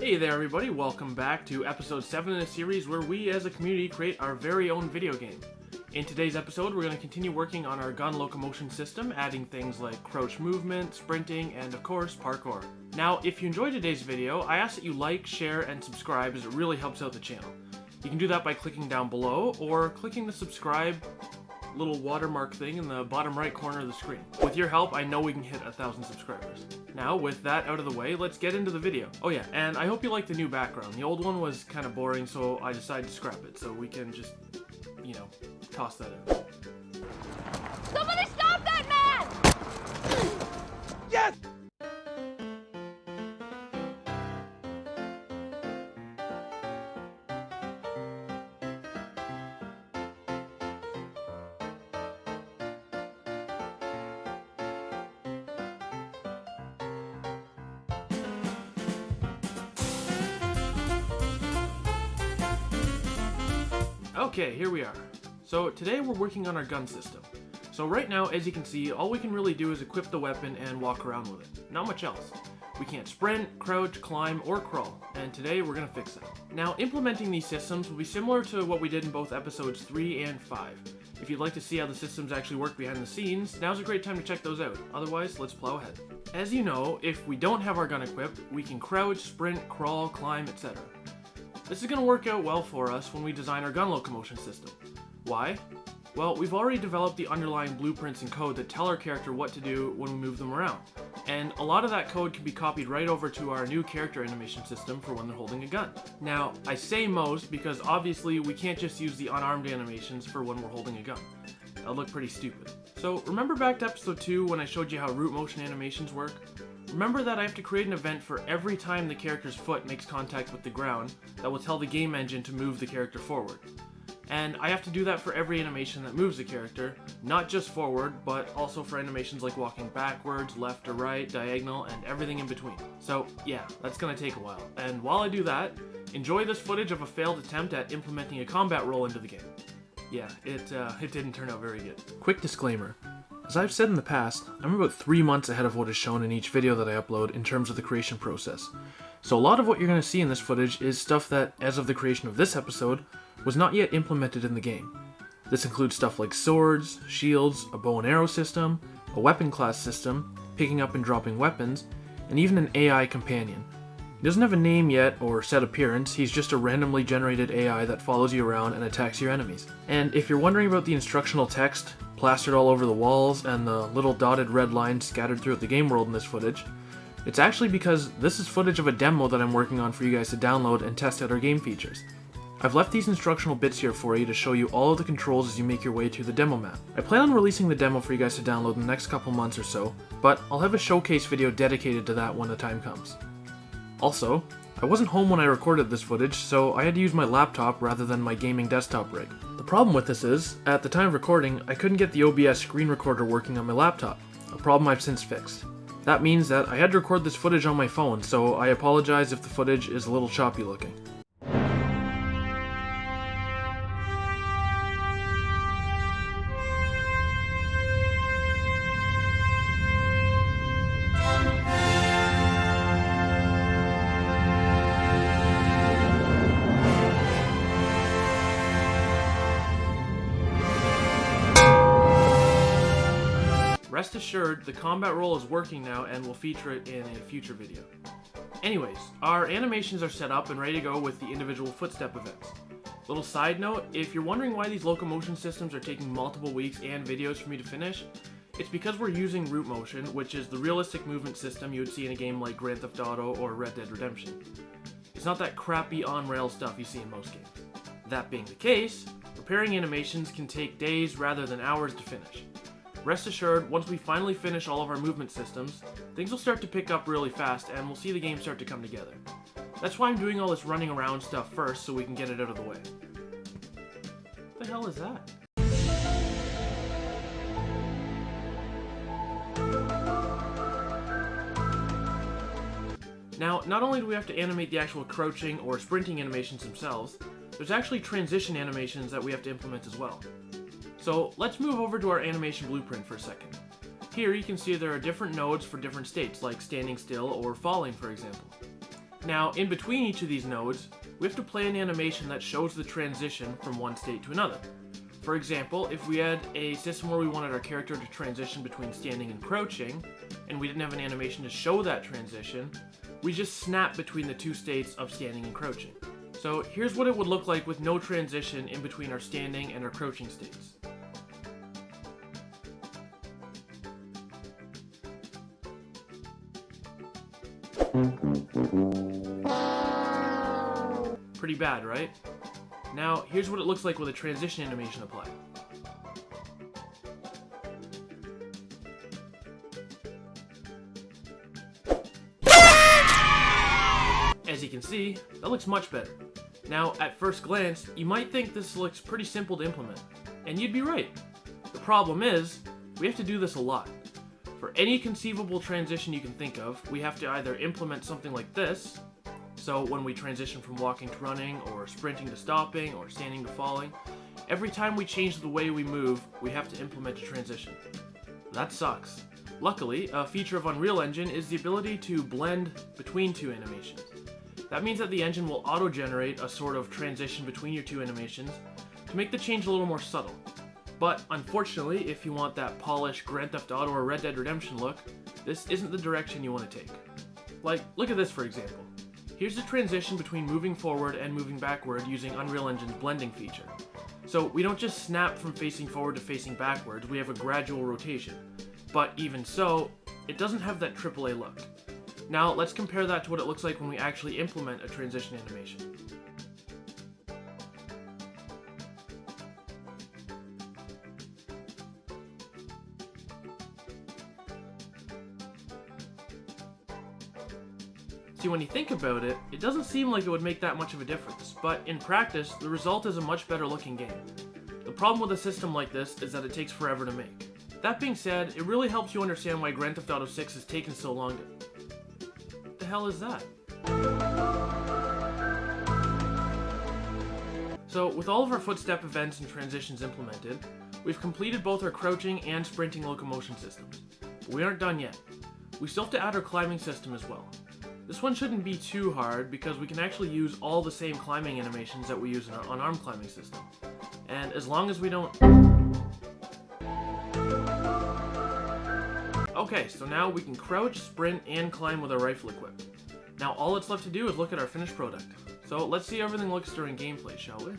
Hey there everybody, welcome back to episode 7 in a series where we as a community create our very own video game. In today's episode, we're going to continue working on our gun locomotion system, adding things like crouch movement, sprinting, and of course, parkour. Now, if you enjoyed today's video, I ask that you like, share, and subscribe as it really helps out the channel. You can do that by clicking down below or clicking the subscribe little watermark thing in the bottom right corner of the screen. With your help, I know we can hit 1,000 subscribers. Now, with that out of the way, let's get into the video. Oh yeah, and I hope you like the new background. The old one was kind of boring, so I decided to scrap it, so we can just, toss that out. Somebody stop that man! Yes! Okay, here we are. So today we're working on our gun system. So right now, as you can see, all we can really do is equip the weapon and walk around with it. Not much else. We can't sprint, crouch, climb, or crawl, and today we're going to fix that. Now, implementing these systems will be similar to what we did in both episodes 3 and 5. If you'd like to see how the systems actually work behind the scenes, now's a great time to check those out. Otherwise, let's plow ahead. As you know, if we don't have our gun equipped, we can crouch, sprint, crawl, climb, etc. This is going to work out well for us when we design our gun locomotion system. Why? Well, we've already developed the underlying blueprints and code that tell our character what to do when we move them around. And a lot of that code can be copied right over to our new character animation system for when they're holding a gun. Now, I say most because obviously we can't just use the unarmed animations for when we're holding a gun. That'll look pretty stupid. So remember back to episode 2 when I showed you how root motion animations work? Remember that I have to create an event for every time the character's foot makes contact with the ground that will tell the game engine to move the character forward. And I have to do that for every animation that moves the character, not just forward, but also for animations like walking backwards, left or right, diagonal, and everything in between. So yeah, that's gonna take a while. And while I do that, enjoy this footage of a failed attempt at implementing a combat role into the game. Yeah, it didn't turn out very good. Quick disclaimer. As I've said in the past, I'm about 3 months ahead of what is shown in each video that I upload in terms of the creation process. So a lot of what you're going to see in this footage is stuff that, as of the creation of this episode, was not yet implemented in the game. This includes stuff like swords, shields, a bow and arrow system, a weapon class system, picking up and dropping weapons, and even an AI companion. He doesn't have a name yet or set appearance, he's just a randomly generated AI that follows you around and attacks your enemies. And if you're wondering about the instructional text plastered all over the walls and the little dotted red lines scattered throughout the game world in this footage, it's actually because this is footage of a demo that I'm working on for you guys to download and test out our game features. I've left these instructional bits here for you to show you all of the controls as you make your way through the demo map. I plan on releasing the demo for you guys to download in the next couple months or so, but I'll have a showcase video dedicated to that when the time comes. Also, I wasn't home when I recorded this footage, so I had to use my laptop rather than my gaming desktop rig. The problem with this is, at the time of recording, I couldn't get the OBS screen recorder working on my laptop, a problem I've since fixed. That means that I had to record this footage on my phone, so I apologize if the footage is a little choppy looking. Rest assured, the combat role is working now and we'll feature it in a future video. Anyways, our animations are set up and ready to go with the individual footstep events. Little side note, if you're wondering why these locomotion systems are taking multiple weeks and videos for me to finish, it's because we're using root motion, which is the realistic movement system you would see in a game like Grand Theft Auto or Red Dead Redemption. It's not that crappy on-rail stuff you see in most games. That being the case, preparing animations can take days rather than hours to finish. Rest assured, once we finally finish all of our movement systems, things will start to pick up really fast and we'll see the game start to come together. That's why I'm doing all this running around stuff first so we can get it out of the way. What the hell is that? Now, not only do we have to animate the actual crouching or sprinting animations themselves, there's actually transition animations that we have to implement as well. So let's move over to our animation blueprint for a second. Here you can see there are different nodes for different states, like standing still or falling, for example. Now, in between each of these nodes, we have to play an animation that shows the transition from one state to another. For example, if we had a system where we wanted our character to transition between standing and crouching, and we didn't have an animation to show that transition, we just snap between the two states of standing and crouching. So here's what it would look like with no transition in between our standing and our crouching states. Pretty bad, right? Now, here's what it looks like with a transition animation applied. As you can see, that looks much better. Now, at first glance, you might think this looks pretty simple to implement, and you'd be right. The problem is, we have to do this a lot. For any conceivable transition you can think of, we have to either implement something like this, so when we transition from walking to running, or sprinting to stopping, or standing to falling, every time we change the way we move, we have to implement a transition. That sucks. Luckily, a feature of Unreal Engine is the ability to blend between two animations. That means that the engine will auto-generate a sort of transition between your two animations to make the change a little more subtle. But unfortunately, if you want that polished Grand Theft Auto or Red Dead Redemption look, this isn't the direction you want to take. Like, look at this for example. Here's the transition between moving forward and moving backward using Unreal Engine's blending feature. So we don't just snap from facing forward to facing backwards, we have a gradual rotation. But even so, it doesn't have that AAA look. Now let's compare that to what it looks like when we actually implement a transition animation. See, when you think about it, it doesn't seem like it would make that much of a difference, but in practice, the result is a much better looking game. The problem with a system like this is that it takes forever to make. That being said, it really helps you understand why Grand Theft Auto 6 has taken so long to... What the hell is that? So, with all of our footstep events and transitions implemented, we've completed both our crouching and sprinting locomotion systems. But we aren't done yet. We still have to add our climbing system as well. This one shouldn't be too hard because we can actually use all the same climbing animations that we use in our unarmed climbing system. And as long as we don't... Okay, so now we can crouch, sprint, and climb with our rifle equipped. Now all that's left to do is look at our finished product. So let's see how everything looks during gameplay, shall we?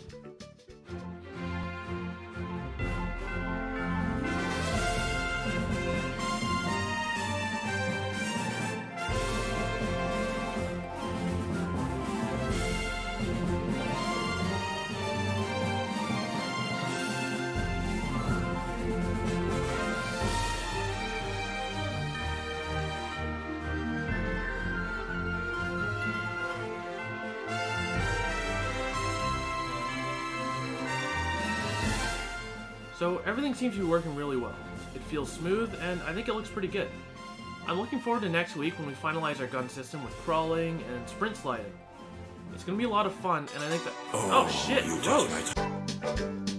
So everything seems to be working really well. It feels smooth, and I think it looks pretty good. I'm looking forward to next week when we finalize our gun system with crawling and sprint sliding. It's gonna be a lot of fun, and I think that... Oh shit, gross!